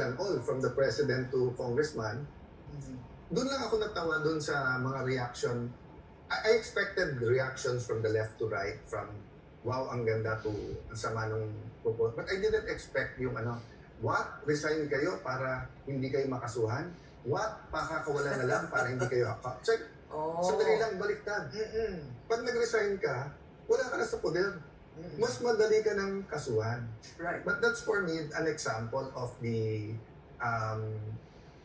and all, from the president to congressman, doon lang ako natawa doon sa mga reaction. I expected reactions from the left to right, from wow, ang ganda to ang sama nung propose. But I didn't expect yung what? Resign kayo para hindi kayo makasuhan? What? Pakakawalan na lang para hindi kayo check. Sandali lang, baliktad. Pag nag-resign ka, wala ka na sa poder. Mas madali ka ng kasuhan. Right. But that's for me an example of the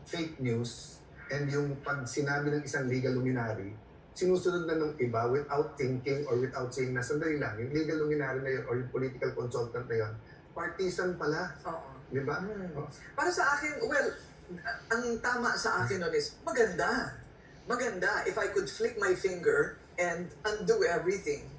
fake news and yung pag sinabi ng isang legal luminary, sinusunod na nung iba without thinking or without saying na sandali lang, yung legal luminary na yun or yung political consultant na yun, partisan pala. Oo. Di ba? Para sa akin, well, ang tama sa akin nun is, maganda. Maganda. If I could flick my finger and undo everything.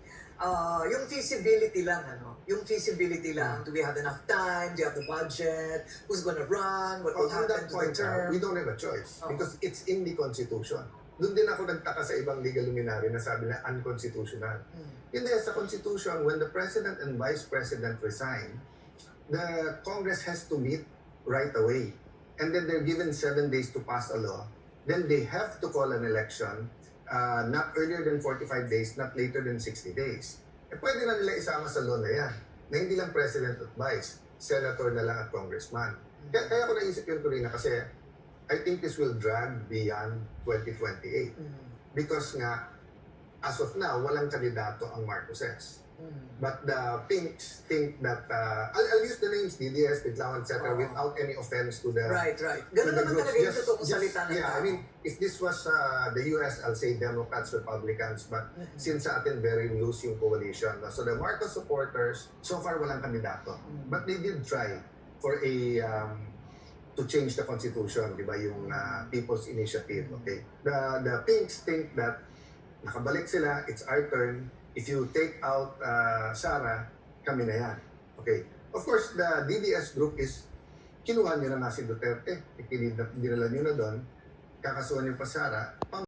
Yung feasibility lang, Yung feasibility lang. Do we have enough time? Do you have the budget? Who's gonna run? What will On happen that to the point, term? we don't have a choice because it's in the Constitution. Doon din ako nagtaka sa ibang legal luminary na sabi na unconstitutional. Hindi, sa Constitution, when the President and Vice President resign, the Congress has to meet right away. And then they're given 7 days to pass a law. Then they have to call an election not earlier than 45 days, not later than 60 days. Pwede na nila isama sa law na yan, na hindi lang President at Vice, Senator na lang at Congressman. Kaya ako naisip yun, Corina, kasi I think this will drag beyond 2028. Because nga, as of now, walang kandidato ang Marcoses. But the Pinks think that, I'll use the names, DDS, Biglawan, etc., without any offense to the... Right. Ganun naman talaga yung totoong salita ng I mean, if this was the US, I'll say Democrats, Republicans, but since sa atin very loose yung coalition. So the Marcos supporters, so far walang kandidato. But they did try for a... to change the Constitution, di ba, yung People's Initiative, okay? The Pinks think that nakabalik sila, it's our turn. If you take out Sara, kami na yan. Okay. Of course, the DDS group is, kinuha nyo na nga si Duterte. Dinala nyo na doon, kakasuhan nyo pa Sara,